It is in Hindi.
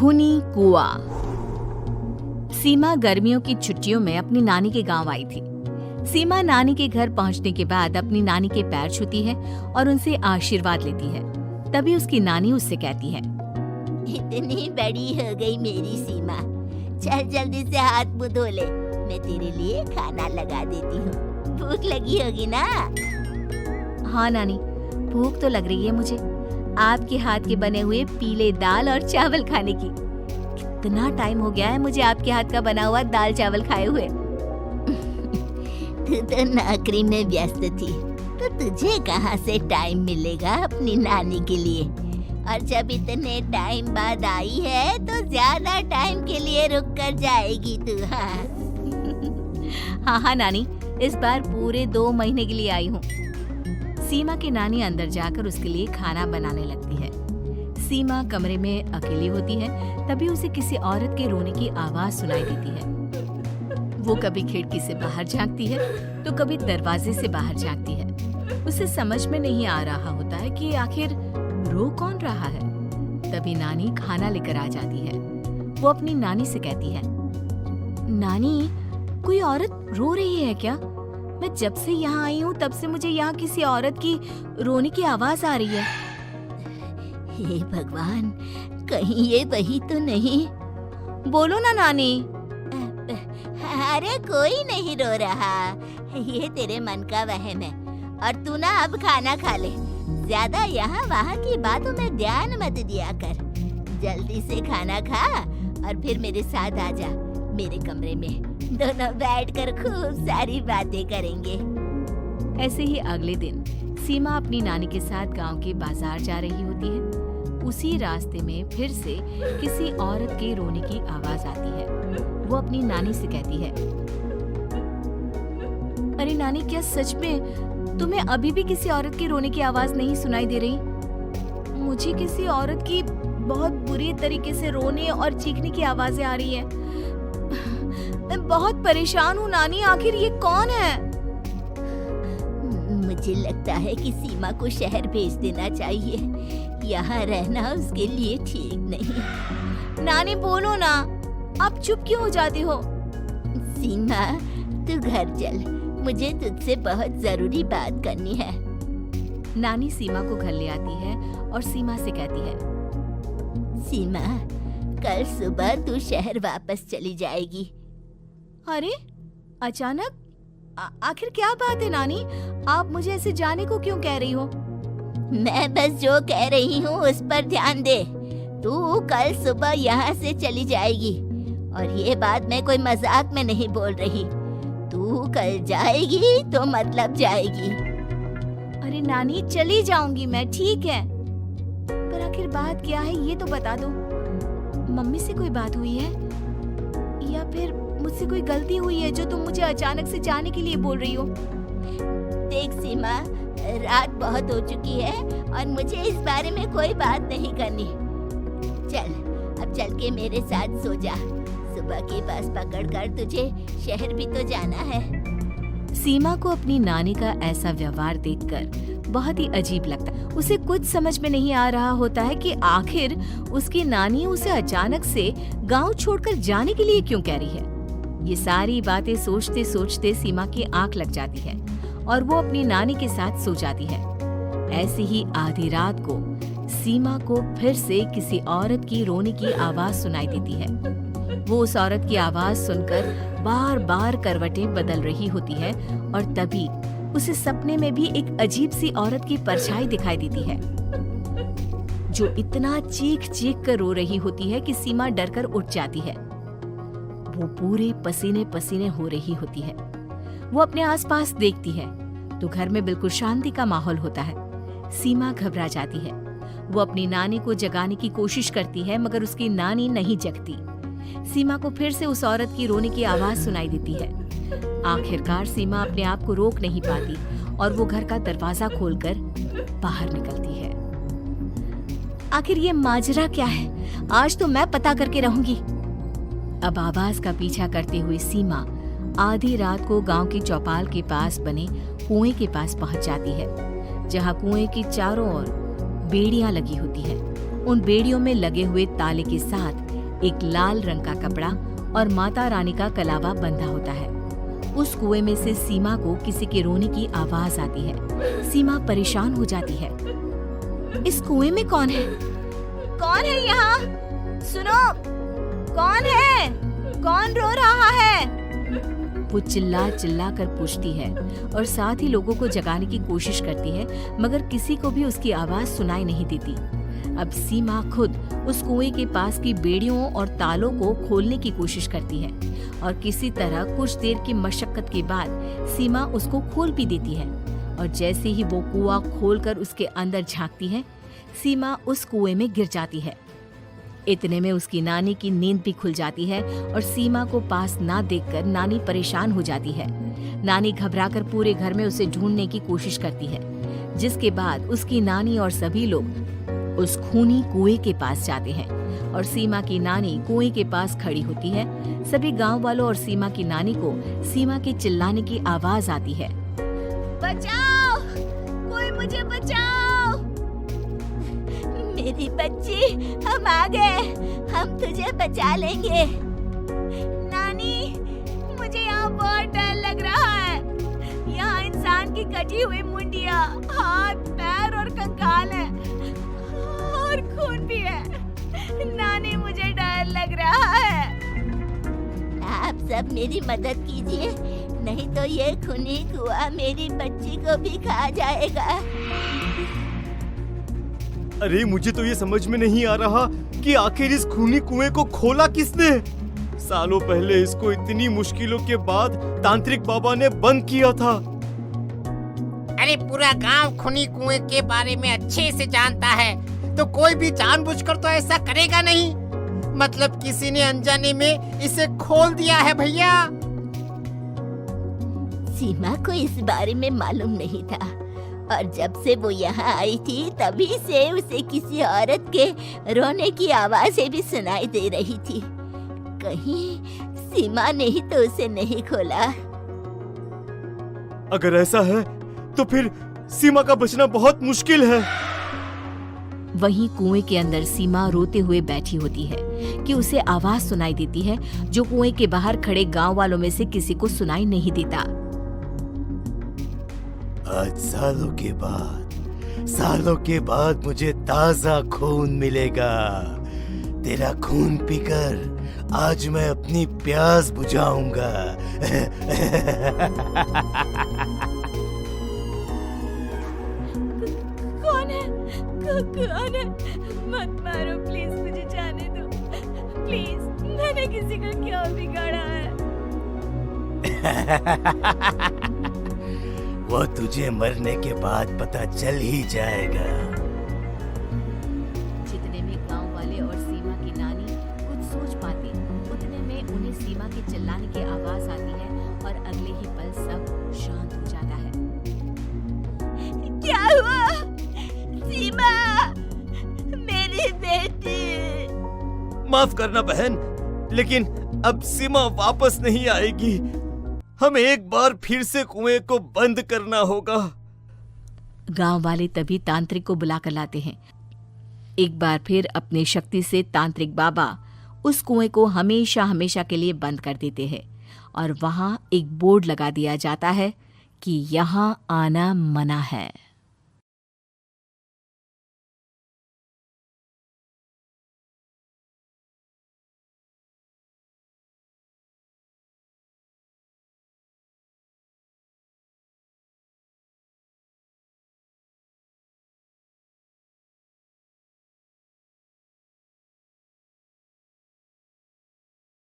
खूनी कुआं। सीमा गर्मियों की छुट्टियों में अपनी नानी के गांव आई थी। सीमा नानी के घर पहुंचने के बाद अपनी नानी के पैर छूती है और उनसे आशीर्वाद लेती है। तभी उसकी नानी उससे कहती है, इतनी बड़ी हो गई मेरी सीमा, चल जल्दी से हाथ मुंह धो ले, मैं तेरे लिए खाना लगा देती हूँ। भूख लगी होगी ना? हाँ नानी, भूख तो लग रही है मुझे, आपके हाथ के बने हुए पीले दाल और चावल खाने की। कितना टाइम हो गया है मुझे आपके हाथ का बना हुआ दाल चावल खाए हुए। तू तो नौकरी में व्यस्त थी, तो तुझे कहाँ से टाइम मिलेगा अपनी नानी के लिए? और जब इतने टाइम बाद आई है तो ज्यादा टाइम के लिए रुक कर जाएगी तू। हाँ नानी, इस बार पूरे 2 महीने के लिए आई हूँ। सीमा की नानी अंदर जाकर उसके लिए खाना बनाने लगती है। सीमा कमरे में अकेली होती है, तभी उसे किसी औरत के रोने की आवाज सुनाई देती है। वो कभी खिड़की से बाहर झांकती है तो कभी दरवाजे से बाहर झांकती है। उसे समझ में नहीं आ रहा होता है कि आखिर रो कौन रहा है। तभी नानी खाना लेकर आ जाती है। वो अपनी नानी से कहती है, नानी, कोई औरत रो रही है क्या? मैं जब से यहाँ आई हूँ तब से मुझे यहाँ किसी औरत की रोने की आवाज आ रही है। हे भगवान, कहीं ये वही तो नहीं? बोलो ना नानी। अरे कोई नहीं रो रहा, ये तेरे मन का वहम है। और तू ना अब खाना खा ले, ज्यादा यहाँ वहाँ की बातों में ध्यान मत दिया कर। जल्दी से खाना खा और फिर मेरे साथ आ जा मेरे कमरे में, दोनों बैठकर खूब सारी बातें करेंगे। ऐसे ही अगले दिन सीमा अपनी नानी के साथ गांव के बाजार जा रही होती है। उसी रास्ते में फिर से किसी औरत के रोने की आवाज आती है। वो अपनी नानी से कहती है, अरे नानी, क्या सच में तुम्हें अभी भी किसी औरत के रोने की आवाज नहीं सुनाई दे रही? मुझे किसी औरत की बहुत बुरी तरीके से रोने और चीखने की आवाजें आ रही है। मैं बहुत परेशान हूँ नानी, आखिर ये कौन है? मुझे लगता है कि सीमा को शहर भेज देना चाहिए, यहाँ रहना उसके लिए ठीक नहीं। नानी बोलो ना, आप चुप क्यों हो जाती हो? सीमा, तू घर चल, मुझे तुझसे बहुत जरूरी बात करनी है। नानी सीमा को घर ले आती है और सीमा से कहती है, सीमा, कल सुबह तू शहर वापस चली जाएगी। अरे अचानक? आखिर क्या बात है नानी, आप मुझे ऐसे जाने को क्यों कह रही हो? मैं बस जो कह रही हूँ उस पर ध्यान दे। तू कल सुबह यहाँ से चली जाएगी, और ये बात मैं कोई मजाक में नहीं बोल रही। तू कल जाएगी तो मतलब जाएगी। अरे नानी, चली जाऊंगी मैं, ठीक है, पर आखिर बात क्या है ये तो बता दो। मम्मी से कोई बात हुई है या फिर मुझसे कोई गलती हुई है जो तुम मुझे अचानक से जाने के लिए बोल रही हो? देख सीमा, रात बहुत हो चुकी है और मुझे इस बारे में कोई बात नहीं करनी। चल, अब चल के मेरे साथ सो जा। सुबह की बस पकड़कर तुझे शहर भी तो जाना है। सीमा को अपनी नानी का ऐसा व्यवहार देखकर बहुत ही अजीब लगता है। उसे कुछ समझ में नहीं आ रहा होता है कि आखिर उसकी नानी उसे अचानक से गांव छोड़कर जाने के लिए क्यों कह रही है। ये सारी बातें सोचते सोचते सीमा की आंख लग जाती है और वो अपनी नानी के साथ सो जाती है। ऐसी ही आधी रात को सीमा को फिर से किसी औरत की रोने की आवाज सुनाई देती है। वो उस औरत की आवाज सुनकर बार बार करवटें बदल रही होती है और तभी उसे सपने में भी एक अजीब सी औरत की परछाई दिखाई देती है, जो इतना चीख चीख कर रो रही होती है कि सीमा डरकर उठ जाती है। वो पूरे पसीने पसीने हो रही होती है। वो अपने आसपास देखती है तो घर में बिल्कुल शांति का माहौल होता है। सीमा घबरा जाती है। वो अपनी नानी को जगाने की कोशिश करती है, मगर उसकी नानी नहीं जगती। सीमा को फिर से उस औरत की रोने की आवाज सुनाई देती है। आखिरकार सीमा अपने आप को रोक नहीं पाती और वो घर का दरवाजा खोलकर बाहर निकलती है। आखिर ये माजरा क्या है? आज तो मैं पता करके रहूंगी। अब आवाज का पीछा करते हुए सीमा आधी रात को गांव की चौपाल के पास बने कुएं के पास पहुंच जाती है, जहां कुएं की चारों ओर बेड़ियां लगी होती है। उन बेड़ियों में लगे हुए ताले के साथ एक लाल रंग का कपड़ा और माता रानी का कलावा बंधा होता है। उस कुएं में से सीमा को किसी के रोने की आवाज आती है। सीमा परेशान हो जाती है। इस कुएं में कौन है? कौन है यहाँ? सुनो, कौन है? कौन रो रहा है? वो चिल्ला चिल्ला कर पूछती है और साथ ही लोगों को जगाने की कोशिश करती है, मगर किसी को भी उसकी आवाज सुनाई नहीं देती। अब सीमा खुद उस कुएं के पास की बेड़ियों और तालों को खोलने की कोशिश करती है और किसी तरह कुछ देर की मशक्कत के बाद सीमा उसको खोल भी देती है। और जैसे ही वो कुआं खोलकर उसके अंदर झांकती है, सीमा उस कुएं में गिर जाती है। इतने में उसकी नानी की नींद भी खुल जाती है और सीमा को पास ना देखकर नानी परेशान हो जाती है। नानी घबराकर पूरे घर में उसे ढूंढने की कोशिश करती है, जिसके बाद उसकी नानी और सभी लोग उस खूनी कुएं के पास जाते हैं और सीमा की नानी कुएं के पास खड़ी होती है। सभी गांव वालों और सीमा की नानी को सीमा के चिल्लाने की आवाज आती है, बचाओ, कोई मुझे बचाओ। मेरी बच्ची, हम आ गए, हम तुझे बचा लेंगे। नानी, मुझे यहाँ बहुत डर लग रहा है। यहाँ इंसान की कटी हुई मुंडिया, हाथ, पैर और कंकाल है और खून भी है। नानी, मुझे डर लग रहा है। आप सब मेरी मदद कीजिए, नहीं तो ये खूनी कुआं मेरी बच्ची को भी खा जाएगा। अरे मुझे तो ये समझ में नहीं आ रहा कि आखिर इस खूनी कुएं को खोला किसने। सालों पहले इसको इतनी मुश्किलों के बाद तांत्रिक बाबा ने बंद किया था। अरे पूरा गांव खूनी कुएं के बारे में अच्छे से जानता है, तो कोई भी जानबूझकर तो ऐसा करेगा नहीं। मतलब किसी ने अनजाने में इसे खोल दिया है भैया। सीमा को इस बारे में मालूम नहीं था और जब से वो यहाँ आई थी तभी से उसे किसी औरत के रोने की आवाजें भी सुनाई दे रही थी। कहीं सीमा ने ही तो उसे नहीं खोला। अगर ऐसा है तो फिर सीमा का बचना बहुत मुश्किल है। वहीं कुएं के अंदर सीमा रोते हुए बैठी होती है कि उसे आवाज सुनाई देती है जो कुएं के बाहर खड़े गांव वालों में से किसी को सुनाई नहीं देता। आज सालों के बाद मुझे ताजा खून मिलेगा। तेरा खून पीकर आज मैं अपनी प्यास बुझाऊंगा। कौन है? कौन है? मत मारो प्लीज, मुझे जाने दो प्लीज। मैंने किसी का क्या बिगाड़ा है? वो तुझे मरने के बाद पता चल ही जाएगा। जितने में गांव वाले और सीमा की नानी कुछ सोच पाते, उतने में उन्हें सीमा के चिल्लाने की आवाज आती है और अगले ही पल सब शांत हो जाता है। क्या हुआ? सीमा, मेरी बेटी। माफ करना बहन, लेकिन अब सीमा वापस नहीं आएगी। हमें एक बार फिर से कुएं को बंद करना होगा। गांव वाले तभी तांत्रिक को बुला कर लाते हैं। एक बार फिर अपनी शक्ति से तांत्रिक बाबा उस कुएं को हमेशा हमेशा के लिए बंद कर देते हैं और वहां एक बोर्ड लगा दिया जाता है कि यहाँ आना मना है।